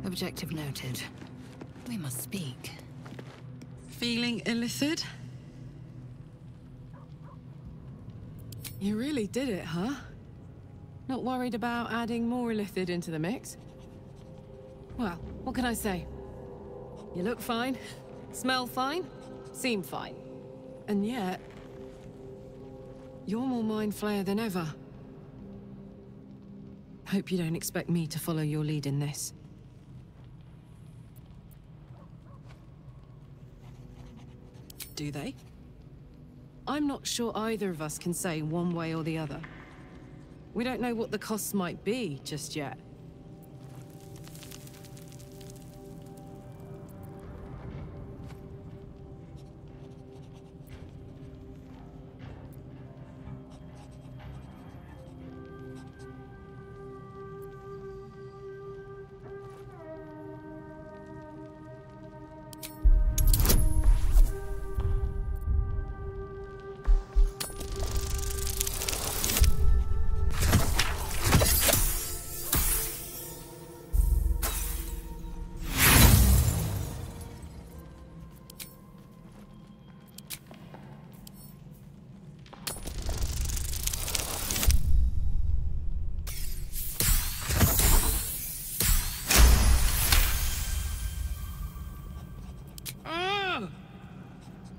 Objective noted. We must speak. Feeling illithid? You really did it, huh? Not worried about adding more illithid into the mix? Well, what can I say? You look fine, smell fine, seem fine. And yet, you're more mind flayer than ever. Hope you don't expect me to follow your lead in this. Do they? I'm not sure either of us can say one way or the other. We don't know what the costs might be just yet.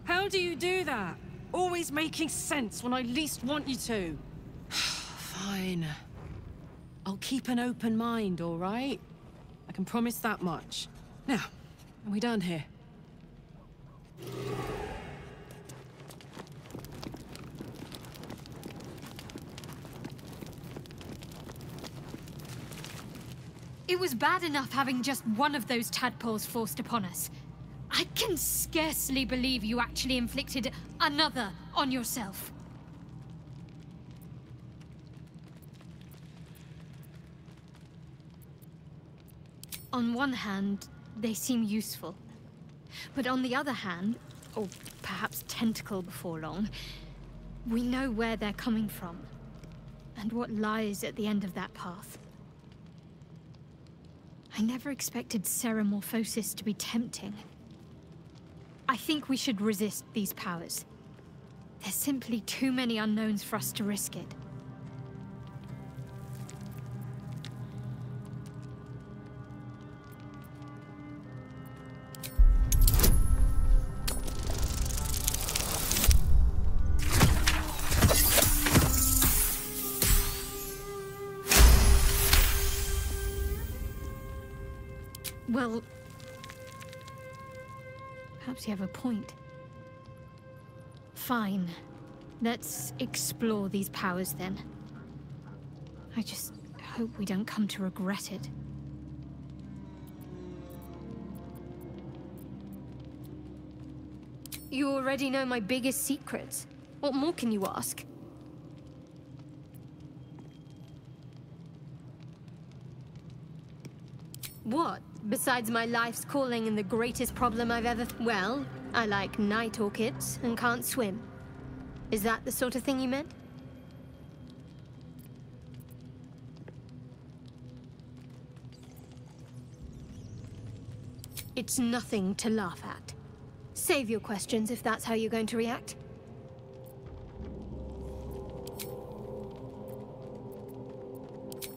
How do you do that? Always making sense when I least want you to. Fine. I'll keep an open mind, all right? I can promise that much. Now, are we done here? It was bad enough having just one of those tadpoles forced upon us. I can scarcely believe you actually inflicted another on yourself. On one hand, they seem useful. But on the other hand, or perhaps tentacle before long, we know where they're coming from, and what lies at the end of that path. I never expected ceramorphosis to be tempting. I think we should resist these powers. There's simply too many unknowns for us to risk it. Well, perhaps you have a point. Fine. Let's explore these powers then. I just hope we don't come to regret it. You already know my biggest secrets. What more can you ask? What? Besides my life's calling and the greatest problem I've ever... Well, I like night orchids and can't swim. Is that the sort of thing you meant? It's nothing to laugh at. Save your questions if that's how you're going to react.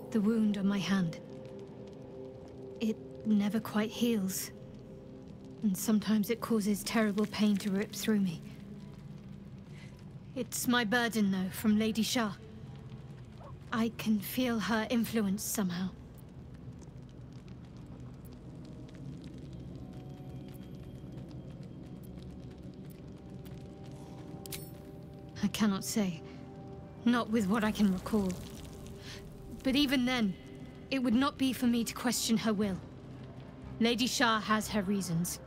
The wound on my hand. It never quite heals. And sometimes it causes terrible pain to rip through me. It's my burden, though, from Lady Shah. I can feel her influence somehow. I cannot say. Not with what I can recall. But even then, it would not be for me to question her will. Lady Shah has her reasons.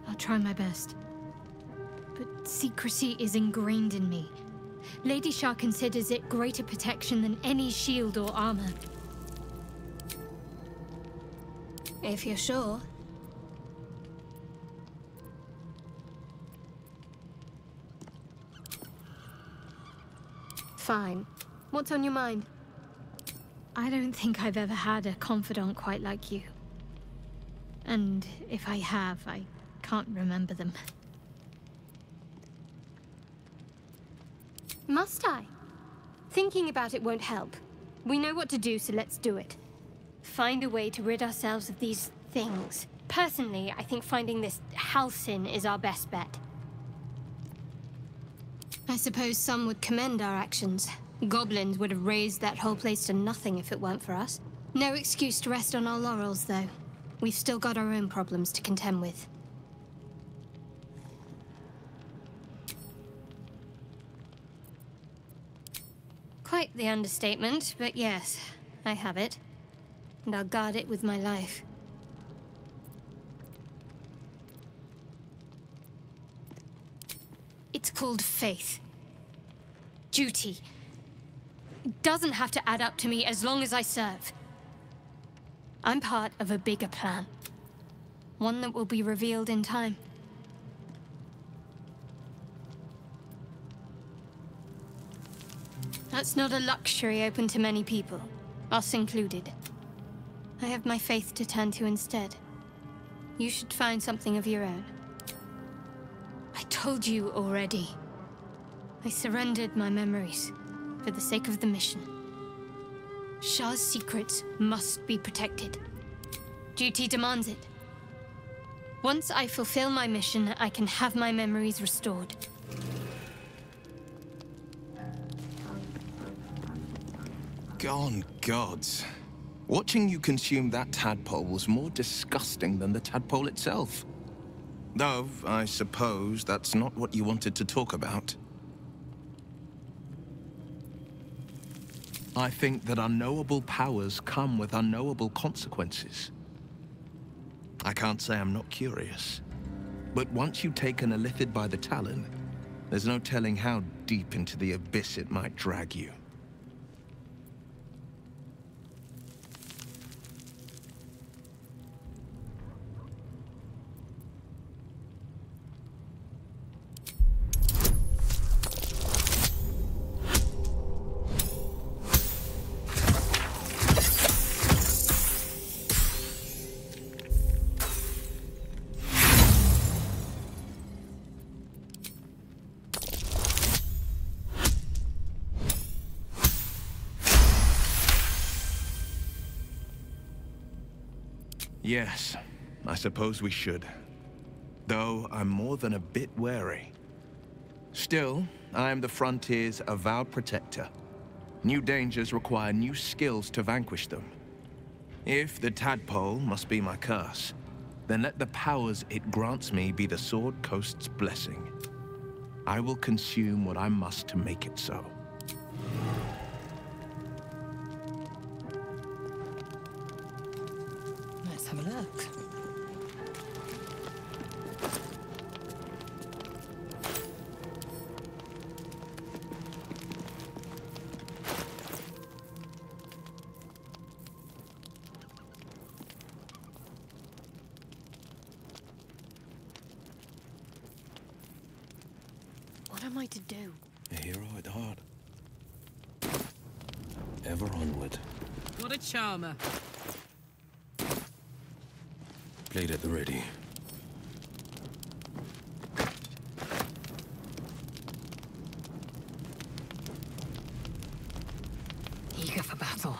I'll try my best. But secrecy is ingrained in me. Lady Shah considers it greater protection than any shield or armor. If you're sure. Fine. What's on your mind? I don't think I've ever had a confidant quite like you. And if I have, I can't remember them. Must I? Thinking about it won't help. We know what to do, so let's do it. Find a way to rid ourselves of these things. Personally, I think finding this Halcyon is our best bet. I suppose some would commend our actions. Goblins would have razed that whole place to nothing if it weren't for us. No excuse to rest on our laurels, though. We've still got our own problems to contend with. Quite the understatement, but yes, I have it. And I'll guard it with my life. It's called faith. Duty. It doesn't have to add up to me as long as I serve. I'm part of a bigger plan. One that will be revealed in time. That's not a luxury open to many people, us included. I have my faith to turn to instead. You should find something of your own. I told you already. I surrendered my memories for the sake of the mission. Shah's secrets must be protected. Duty demands it. Once I fulfill my mission, I can have my memories restored. Gone gods. Watching you consume that tadpole was more disgusting than the tadpole itself. Though, I suppose that's not what you wanted to talk about. I think that unknowable powers come with unknowable consequences. I can't say I'm not curious, but once you take an illithid by the talon, there's no telling how deep into the abyss it might drag you. Yes, I suppose we should. Though I'm more than a bit wary. Still, I am the Frontier's avowed protector. New dangers require new skills to vanquish them. If the tadpole must be my curse, then let the powers it grants me be the Sword Coast's blessing. I will consume what I must to make it so. Let's have a look. What am I to do? A hero at heart. Ever onward. What a charmer. Blade at the ready. Eager for battle.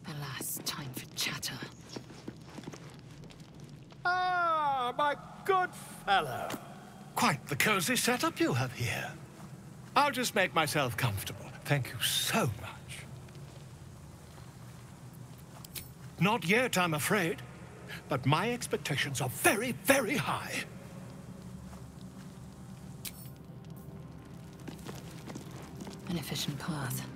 Alas, time for chatter. Ah, my good fellow. Quite the cozy setup you have here. I'll just make myself comfortable. Thank you so much. Not yet, I'm afraid. But my expectations are very, very high. An efficient path.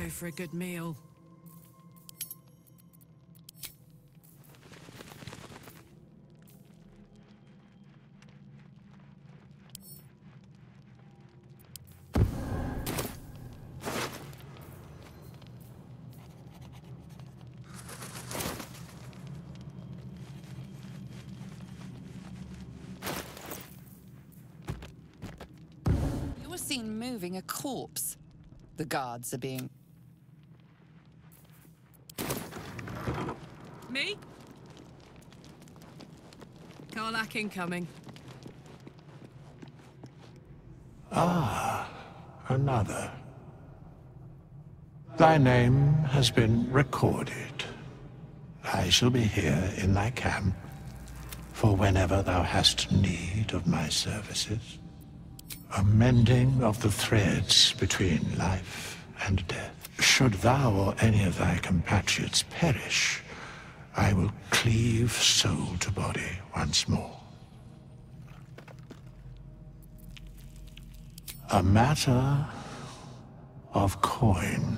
go for a good meal. You were seen moving a corpse. The guards are being... Me? Karlak incoming. Ah, another. Thy name has been recorded. I shall be here in thy camp for whenever thou hast need of my services. A mending of the threads between life and death. Should thou or any of thy compatriots perish, I will cleave soul to body once more. A matter of coin.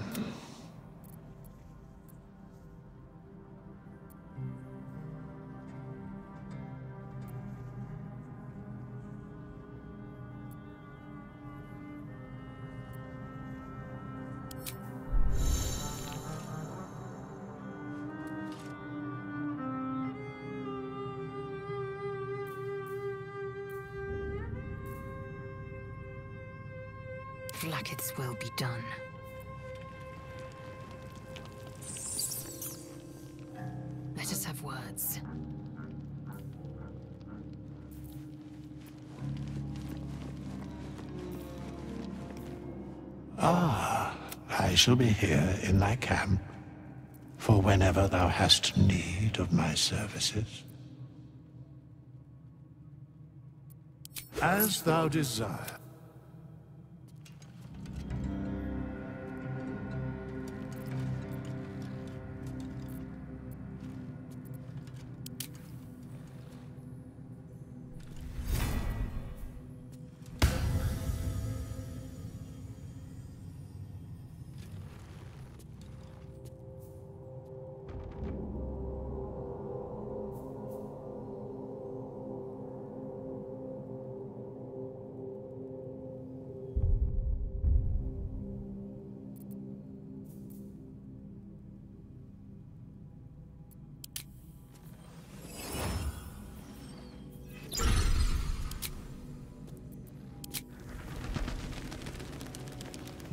Vlaakith's will be done. Let us have words. Ah, I shall be here in thy camp for whenever thou hast need of my services. As thou desire.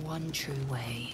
One true way.